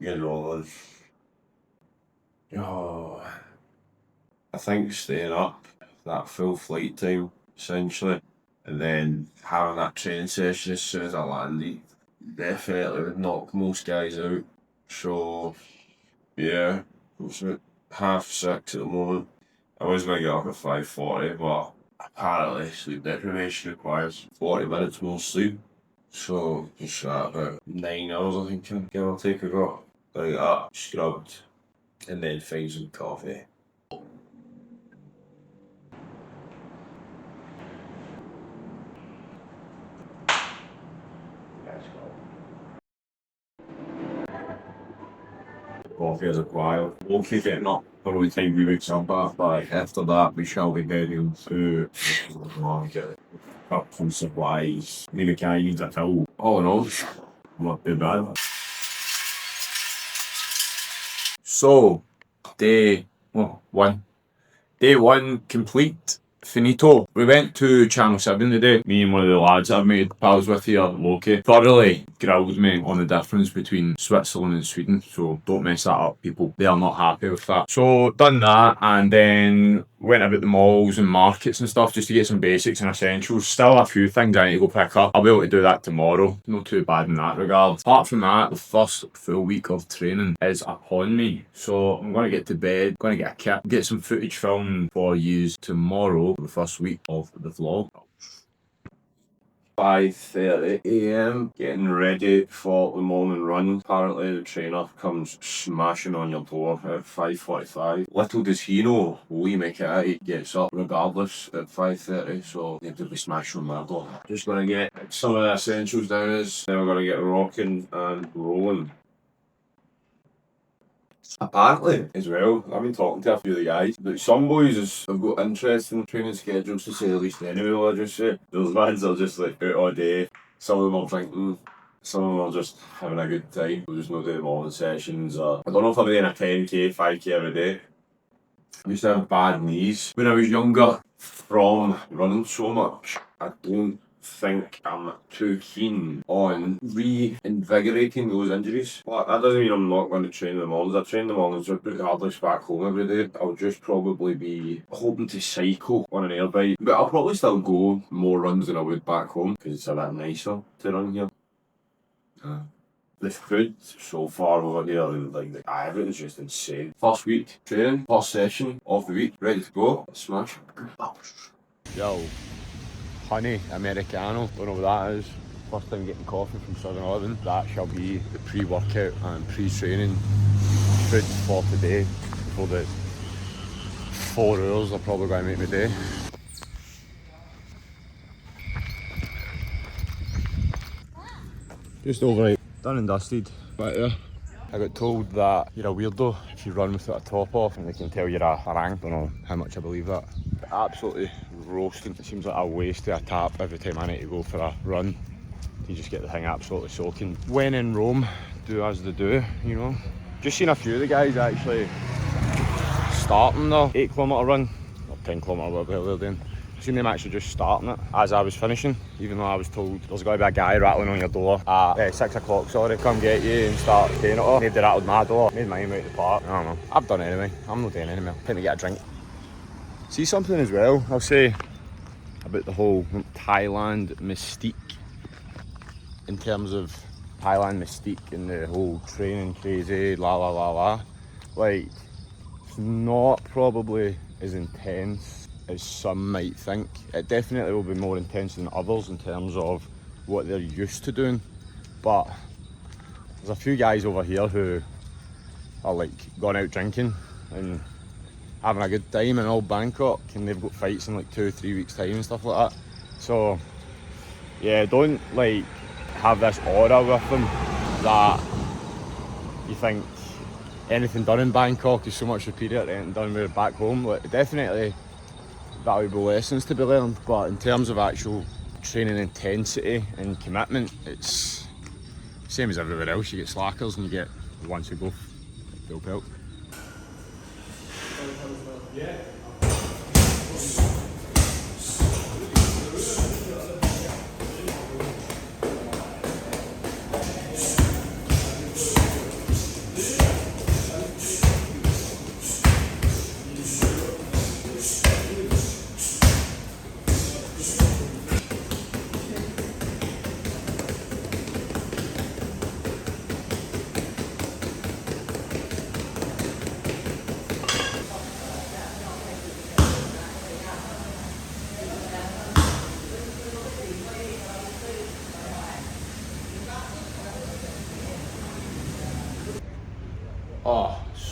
get rolling. Oh, I think staying up that full flight time, essentially, and then having that training session as soon as I landed, definitely would knock most guys out. So, yeah, it's about 6:30 at the moment. I was going to get up at 5:40, but apparently sleep deprivation requires 40 minutes more sleep. So, just about 9 hours, I think, give or take, I got. I got up, scrubbed, and then find some coffee. Coffee as a while. We'll keep getting up for the time we wakes up at, but after that we shall be heading to the market. Up some supplies. Maybe can't use a fill. Oh no, not too bad. So, day one. Day one complete. Finito. We went to Channel 7 today. Me and one of the lads I've made pals with here, Loki, thoroughly grilled me on the difference between Switzerland and Sweden. So don't mess that up, people. They are not happy with that. So done that and then went about the malls and markets and stuff just to get some basics and essentials. Still a few things I need to go pick up. I'll be able to do that tomorrow. Not too bad in that regard. Apart from that, the first full week of training is upon me. So I'm going to get to bed, going to get a kit, get some footage filmed for use tomorrow, the first week of the vlog. 5:30 a.m. getting ready for the morning run. Apparently the trainer comes smashing on your door at 5:45. Little does he know, we make it out, he gets up regardless at 5:30, so they have to be smashing on my door. Just gonna get some of the essentials down us, then we're gonna get rocking and rolling. Apparently, as well, I've been talking to a few of the guys, but some boys have got interesting training schedules to say the least anyway, will I just say. Those lads are just like out all day, some of them are drinking, some of them are just having a good time, we'll just not do the morning sessions, or I don't know if I'm doing a 10k, 5k every day. I used to have bad knees when I was younger from running so much. I don't think I'm too keen on reinvigorating those injuries. But that doesn't mean I'm not going to train in the mornings. I train in the mornings regardless back home every day. I'll just probably be hoping to cycle on an air bike. But I'll probably still go more runs than I would back home because it's a bit nicer to run here. The food so far over here, like everything's just insane. First week training, first session of the week, ready to go. Smash. Yo. Honey Americano, don't know what that is. First time getting coffee from 7-Eleven. That shall be the pre-workout and pre-training food for today. For the 4 hours I'm probably going to make my day. Just over it. Done and dusted. Right there. I got told that you're a weirdo if you run without a top off and they can tell you're a harangue. Don't know how much I believe that. Absolutely roasting. It seems like a waste of a tap every time I need to go for a run. You just get the thing absolutely soaking. When in Rome, do as they do, you know. Just seen a few of the guys actually starting the 8km run, or 10km, whatever they're doing. Seen them actually just starting it as I was finishing, even though I was told there's got to be a guy rattling on your door at 6 o'clock, come get you and start paying it off. Nobody rattled my door, made mine out the park. I don't know, I've done it anyway, I'm not doing it anymore. Time to get a drink. See something as well, I'll say about the whole Thailand mystique, in terms of Thailand mystique and the whole training crazy, la la la la. Like, it's not probably as intense as some might think. It definitely will be more intense than others in terms of what they're used to doing, but there's a few guys over here who are like going out drinking and having a good time in old Bangkok, and they've got fights in like 2-3 weeks time and stuff like that. So yeah, don't like have this aura with them that you think anything done in Bangkok is so much superior to anything done with back home. Like, definitely valuable lessons to be learned, but in terms of actual training intensity and commitment, it's same as everywhere else. You get slackers and you get the ones who go full pelt. Yeah.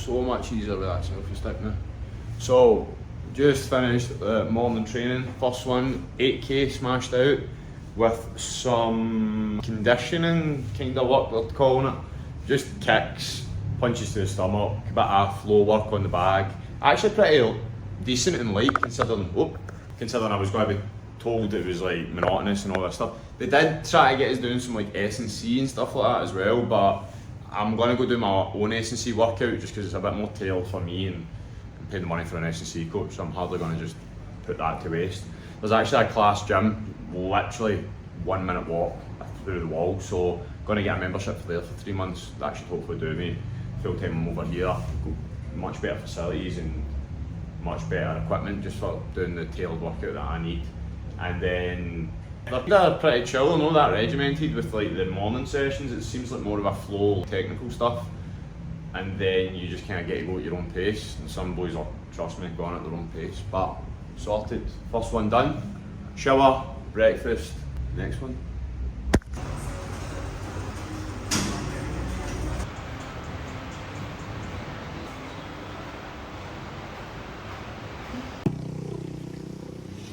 so much easier with that selfie stick now. So, just finished morning training. First one, 8k smashed out with some conditioning kind of work they're calling it. Just kicks, punches to the stomach, a bit of flow work on the bag. Actually pretty decent and light considering I was going to be told it was like monotonous and all that stuff. They did try to get us doing some like S&C and stuff like that as well, but I'm going to go do my own S&C workout just because it's a bit more tailored for me, and I'm paying the money for an S&C coach, so I'm hardly going to just put that to waste. There's actually a class gym, literally 1 minute walk through the wall, so going to get a membership for there for 3 months. That should hopefully do me full time. I'm over here, much better facilities and much better equipment just for doing the tailored workout that I need. And then they're pretty chill, not that regimented with like the morning sessions. It seems like more of a flow, technical stuff, and then you just kind of get to go at your own pace. And some boys are, trust me, going at their own pace. But sorted, first one done. Shower, breakfast, next one.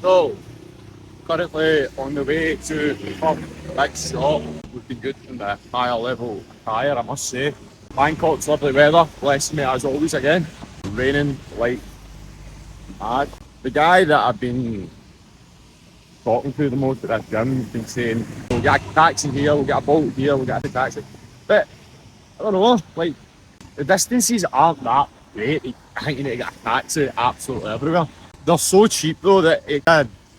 So, currently on the way to come big shot. Looking good in the higher level attire, I must say. Bangkok's lovely weather, blessing me as always again. Raining like mad. The guy that I've been talking to the most at this gym has been saying, we'll get a taxi here, we'll get a bolt here, we'll get a taxi. But, I don't know, like, the distances aren't that great. I think you need to get a taxi absolutely everywhere. They're so cheap though that it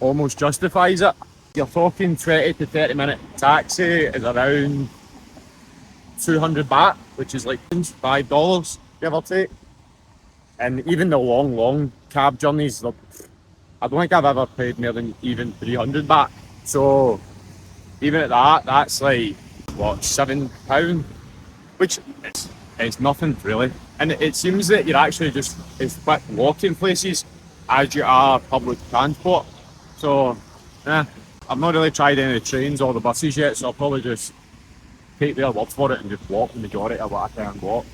almost justifies it. You're talking 20 to 30 minute taxi is around 200 baht, which is like $5, give or take. And even the long cab journeys, I don't think I've ever paid more than even 300 baht. So even at that, that's like, what, £7? Which is nothing really. And it seems that you're actually just as quick walking places as you are public transport. So, I've not really tried any of the trains or the buses yet, so I'll probably just take their word for it and just walk the majority of what I can walk.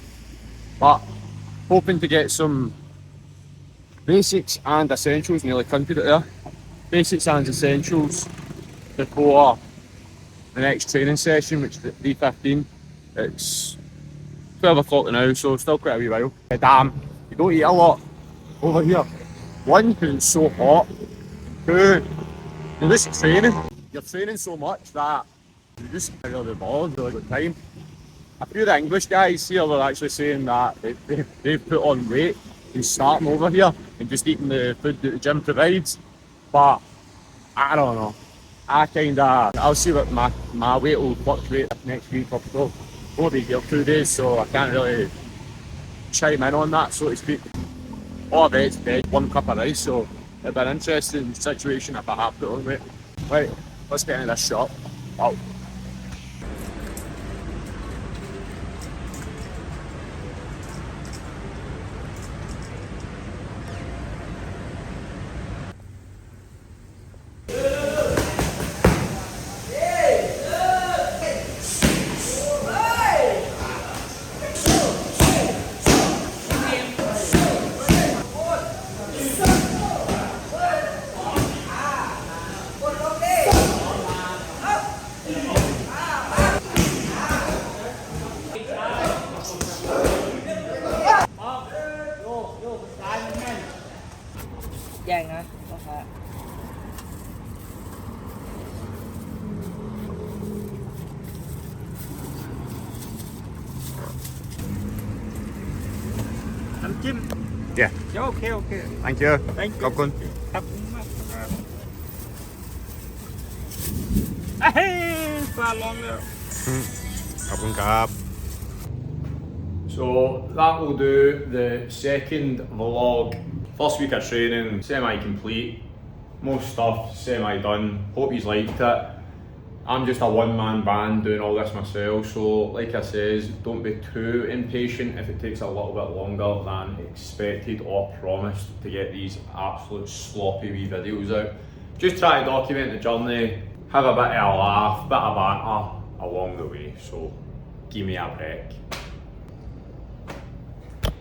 But hoping to get some basics and essentials, nearly counted it there. Basics and essentials before the next training session, which is at 3:15. It's 12 o'clock now, so still quite a wee while. Damn, you don't eat a lot over here. One, because it's so hot. Two, you're just training. You're training so much that you just can't really be bothered really got time. A few of the English guys here were actually saying that they've put on weight and starting over here and just eating the food that the gym provides. But I don't know. I'll see what my weight will fluctuate next week. I'll be here 2 days, so I can't really chime in on that, so to speak. All I've eaten is 1 cup of rice, so it'd be an interesting situation if I have put on weight. Right, let's get into this shop. Wow. Yeah. Ja, okay. Thank you. Thank you. ขอบคุณ ครับเฮ้ยปลาร้องแล้ว ขอบคุณครับ So that will do the second vlog. First week of training, semi-complete. Most stuff semi-done. Hope you liked it. I'm just a one-man band doing all this myself, so like I says, don't be too impatient if it takes a little bit longer than expected or promised to get these absolute sloppy wee videos out. Just try to document the journey, have a bit of a laugh, bit of banter along the way, so give me a break.